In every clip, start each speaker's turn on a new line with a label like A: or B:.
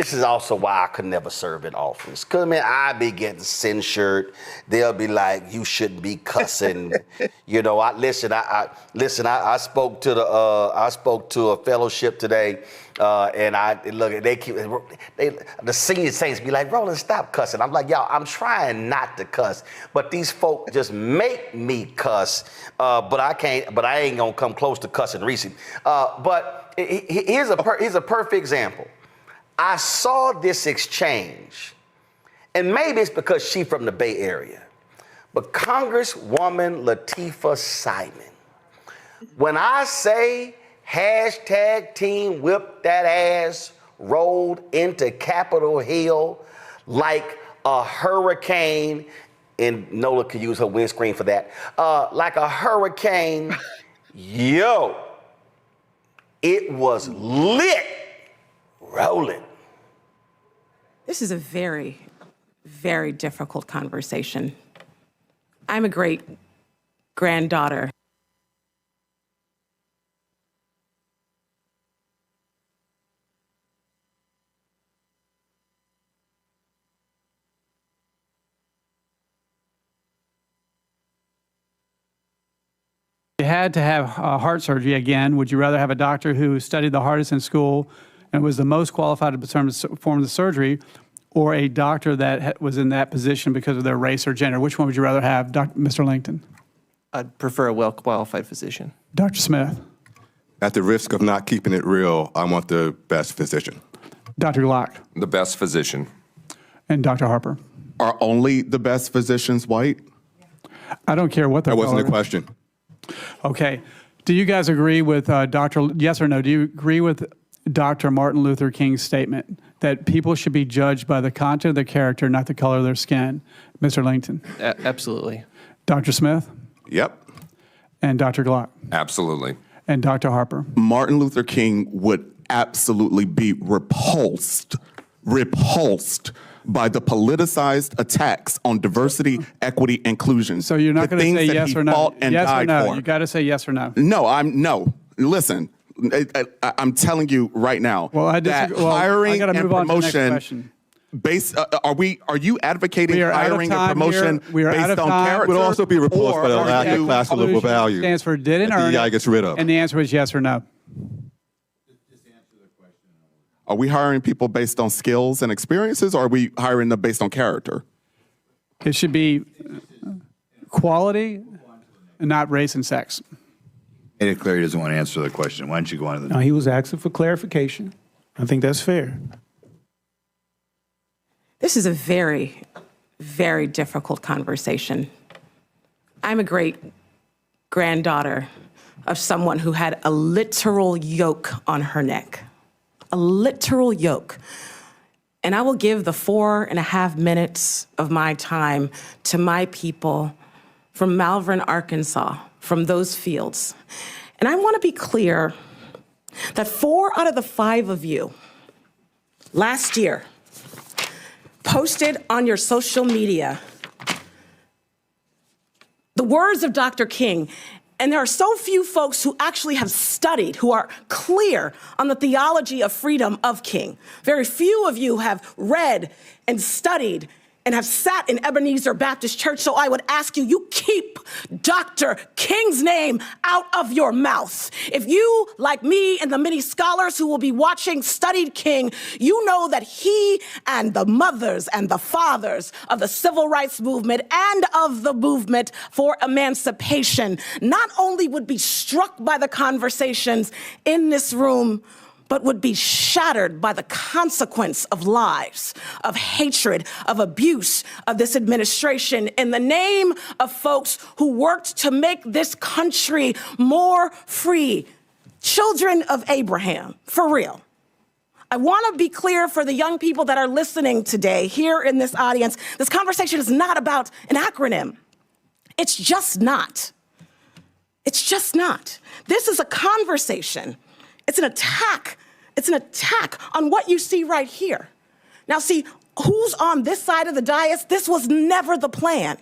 A: This is also why I could never serve in office. Cause man, I be getting censured. They'll be like, "You shouldn't be cussing." You know, I spoke to a fellowship today, and the senior saints be like, "Roland, stop cussing." I'm like, "Y'all, I'm trying not to cuss, but these folk just make me cuss." But I can't. But I ain't gonna come close to cussing recent. But here's a perfect example. I saw this exchange, and maybe it's because she's from the Bay Area, but Congresswoman Latifah Simon, when I say hashtag team whip that ass rolled into Capitol Hill like a hurricane, and Nola could use her windscreen for that, like a hurricane, yo, it was lit, Roland.
B: This is a very, very difficult conversation. I'm a great granddaughter.
C: You had to have heart surgery again. Would you rather have a doctor who studied the hardest in school and was the most qualified to perform the surgery, or a doctor that was in that position because of their race or gender? Which one would you rather have, Mr. Langton?
D: I'd prefer a well-qualified physician.
C: Dr. Smith?
E: At the risk of not keeping it real, I want the best physician.
C: Dr. Glock?
F: The best physician.
C: And Dr. Harper?
E: Are only the best physicians white?
C: I don't care what the
E: That wasn't the question.
C: Okay. Do you guys agree with yes or no, do you agree with Dr. Martin Luther King's statement that people should be judged by the content of their character, not the color of their skin? Mr. Langton?
D: Absolutely.
C: Dr. Smith?
E: Yep.
C: And Dr. Glock?
F: Absolutely.
C: And Dr. Harper?
E: Martin Luther King would absolutely be repulsed by the politicized attacks on diversity, equity, inclusion.
C: So you're not going to say yes or no? Yes or no? You got to say yes or no.
E: No. Listen, I'm telling you right now that hiring and promotion based. Are you advocating hiring and promotion based on character?
G: Would also be repulsed by the lack of classical liberal value.
C: Stands for didn't earn
G: DEI gets rid of.
C: And the answer was yes or no.
E: Are we hiring people based on skills and experiences, or are we hiring them based on character?
C: It should be quality and not race and sex.
H: Made it clear he doesn't want to answer the question. Why don't you go on to the
I: No, he was asking for clarification. I think that's fair.
B: This is a very, very difficult conversation. I'm a great granddaughter of someone who had a literal yoke on her neck. A literal yoke. And I will give the 4.5 minutes of my time to my people from Malvern, Arkansas, from those fields. And I want to be clear that 4 out of the 5 of you last year posted on your social media the words of Dr. King. And there are so few folks who actually have studied, who are clear on the theology of freedom of King. Very few of you have read and studied and have sat in Ebenezer Baptist Church. So I would ask you, you keep Dr. King's name out of your mouth. If you, like me and the many scholars who will be watching, studied King, you know that he and the mothers and the fathers of the civil rights movement and of the movement for emancipation not only would be struck by the conversations in this room, but would be shattered by the consequence of lies, of hatred, of abuse of this administration in the name of folks who worked to make this country more free. Children of Abraham, for real. I want to be clear for the young people that are listening today here in this audience, this conversation is not about an acronym. It's just not. It's just not. This is a conversation. It's an attack. It's an attack on what you see right here. Now, see, who's on this side of the dais? This was never the plan.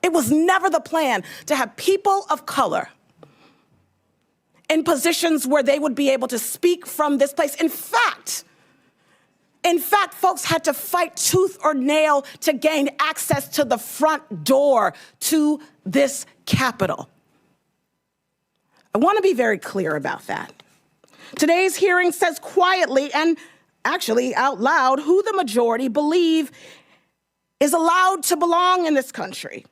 B: It was never the plan to have people of color in positions where they would be able to speak from this place. In fact, In fact, folks had to fight tooth or nail to gain access to the front door to this Capitol. I want to be very clear about that. Today's hearing says quietly and actually out loud who the majority believe is allowed to belong in this country.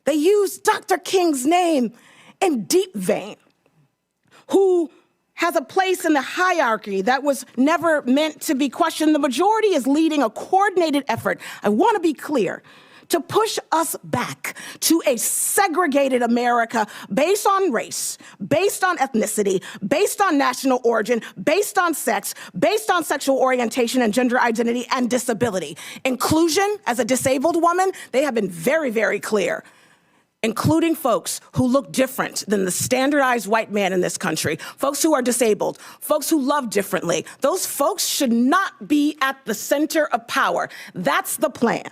B: They use Dr. King's name in deep vein, who has a place in the hierarchy that was never meant to be questioned. The majority is leading a coordinated effort, I want to be clear, to push us back to a segregated America based on race, based on ethnicity, based on national origin, based on sex, based on sexual orientation and gender identity and disability. Inclusion, as a disabled woman, they have been very, very clear, including folks who look different than the standardized white man in this country, folks who are disabled, folks who love differently. Those folks should not be at the center of power. That's the plan.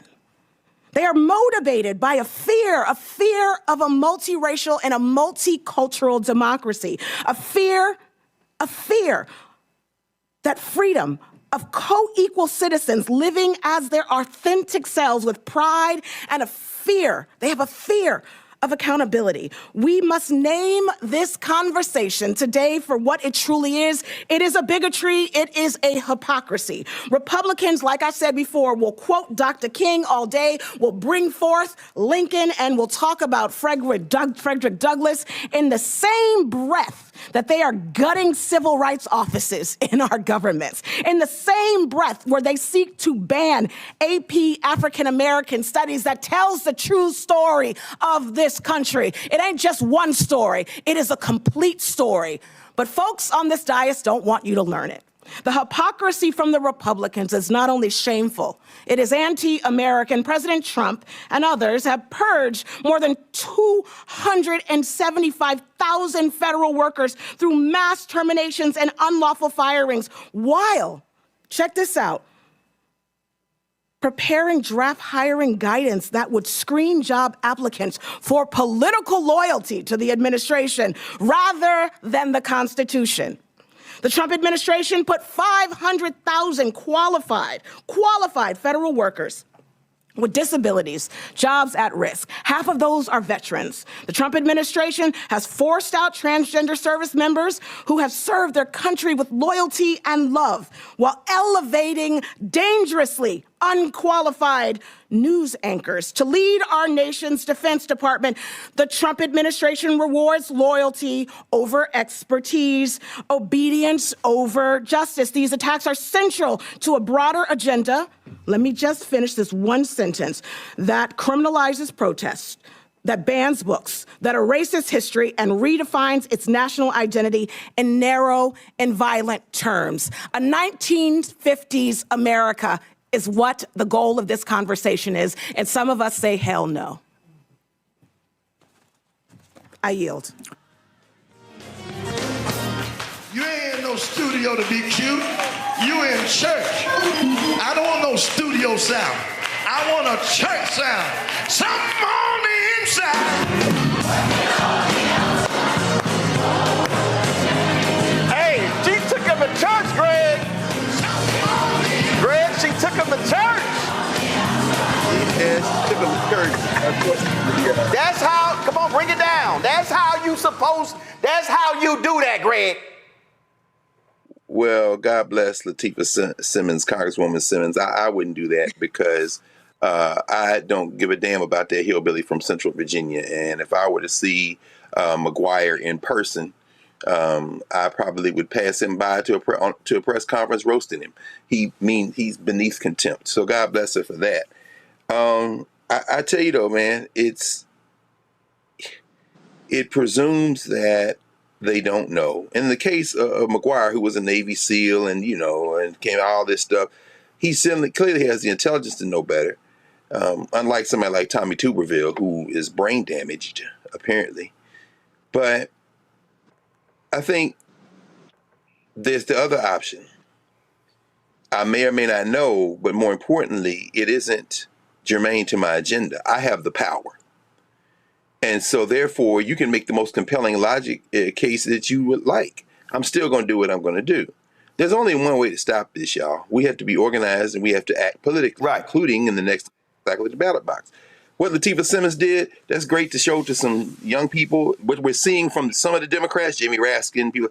B: They are motivated by a fear of a multiracial and a multicultural democracy, a fear that freedom of co-equal citizens living as their authentic selves with pride and they have a fear of accountability. We must name this conversation today for what it truly is. It is a bigotry. It is a hypocrisy. Republicans, like I said before, will quote Dr. King all day, will bring forth Lincoln, and will talk about Frederick Douglass in the same breath that they are gutting civil rights offices in our governments, in the same breath where they seek to ban AP African American Studies that tells the true story of this country. It ain't just one story, it is a complete story. But folks on this dais don't want you to learn it. The hypocrisy from the Republicans is not only shameful, it is anti-American. President Trump and others have purged more than 275,000 federal workers through mass terminations and unlawful firings, while, check this out, preparing draft hiring guidance that would screen job applicants for political loyalty to the administration rather than the Constitution. The Trump administration put 500,000 qualified federal workers with disabilities, jobs at risk. Half of those are veterans. The Trump administration has forced out transgender service members who have served their country with loyalty and love while elevating dangerously unqualified news anchors to lead our nation's Defense Department. The Trump administration rewards loyalty over expertise, obedience over justice. These attacks are central to a broader agenda. Let me just finish this one sentence that criminalizes protests, that bans books, that erases history and redefines its national identity in narrow and violent terms. A 1950s America is what the goal of this conversation is, and some of us say, hell no. I yield.
F: You ain't in no studio to be cute. You in church. I don't want no studio sound. I want a church sound. Something on the inside.
A: Hey, she took him to church, Greg. Greg, she took him to church.
G: Yes, took him to church.
A: That's how, come on, bring it down. That's how you do that, Greg.
J: Well, God bless Latifah Simmons, Congresswoman Simmons. I wouldn't do that because I don't give a damn about that hillbilly from Central Virginia. And if I were to see McGuire in person, I probably would pass him by to a press conference roasting him. He's beneath contempt. So God bless her for that. I tell you though, man, it presumes that they don't know. In the case of McGuire, who was a Navy SEAL and came out all this stuff, he clearly has the intelligence to know better. Unlike somebody like Tommy Tuberville, who is brain damaged, apparently. But I think there's the other option. I may or may not know, but more importantly, it isn't germane to my agenda. I have the power. And so therefore, you can make the most compelling logic case that you would like. I'm still going to do what I'm going to do. There's only one way to stop this, y'all. We have to be organized and we have to act politically, including in the next cycle of the ballot box. What Latifah Simmons did, that's great to show to some young people. What we're seeing from some of the Democrats, Jimmy Raskin, people,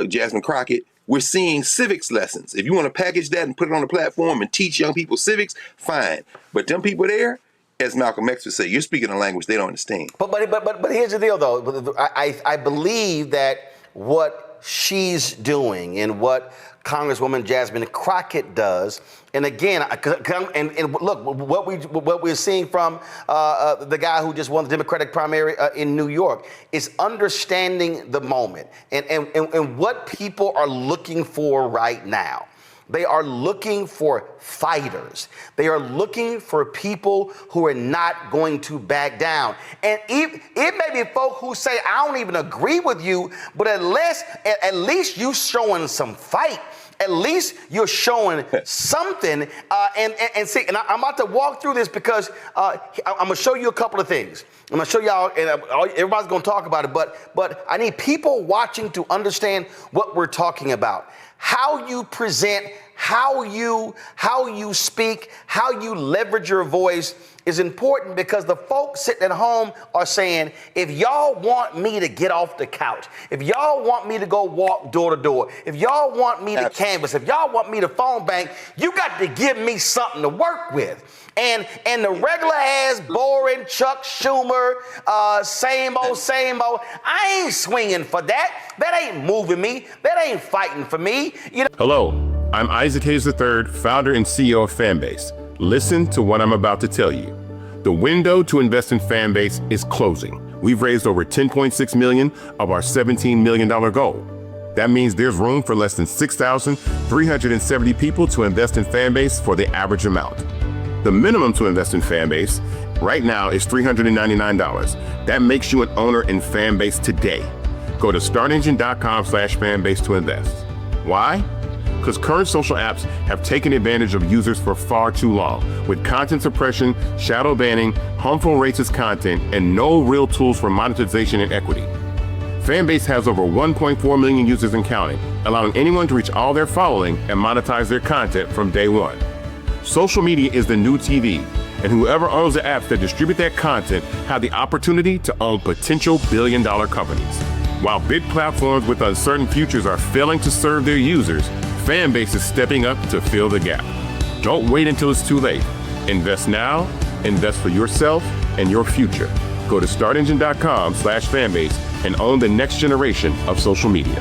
J: Jasmine Crockett, we're seeing civics lessons. If you want to package that and put it on the platform and teach young people civics, fine. But them people there, as Malcolm X would say, you're speaking a language they don't understand.
A: But here's the deal, though. I believe that what she's doing and what Congresswoman Jasmine Crockett does, and again, and look, what we're seeing from the guy who just won the Democratic primary in New York is understanding the moment and what people are looking for right now. They are looking for fighters. They are looking for people who are not going to back down. And it may be folk who say, I don't even agree with you, but at least you showing some fight. At least you're showing something. And see, and I'm about to walk through this because I'm going to show you a couple of things. I'm going to show y'all, and everybody's going to talk about it, but I need people watching to understand what we're talking about. How you present, how you speak, how you leverage your voice is important, because the folks sitting at home are saying, if y'all want me to get off the couch, if y'all want me to go walk door to door, if y'all want me to canvass, if y'all want me to phone bank, you got to give me something to work with. And the regular ass, boring Chuck Schumer, same old, I ain't swinging for that. That ain't moving me. That ain't fighting for me.
K: Hello, I'm Isaac Hayes III, founder and CEO of Fanbase. Listen to what I'm about to tell you. The window to invest in Fanbase is closing. We've raised over $10.6 million of our $17 million goal. That means there's room for less than 6,370 people to invest in Fanbase for the average amount. The minimum to invest in Fanbase right now is $399. That makes you an owner in Fanbase today. Go to startengine.com/fanbase to invest. Why? Because current social apps have taken advantage of users for far too long, with content suppression, shadow banning, harmful racist content, and no real tools for monetization and equity. Fanbase has over 1.4 million users and counting, allowing anyone to reach all their following and monetize their content from day one. Social media is the new TV, and whoever owns the apps that distribute that content have the opportunity to own potential billion-dollar companies. While big platforms with uncertain futures are failing to serve their users, Fanbase is stepping up to fill the gap. Don't wait until it's too late. Invest now, invest for yourself and your future. Go to startengine.com/fanbase and own the next generation of social media.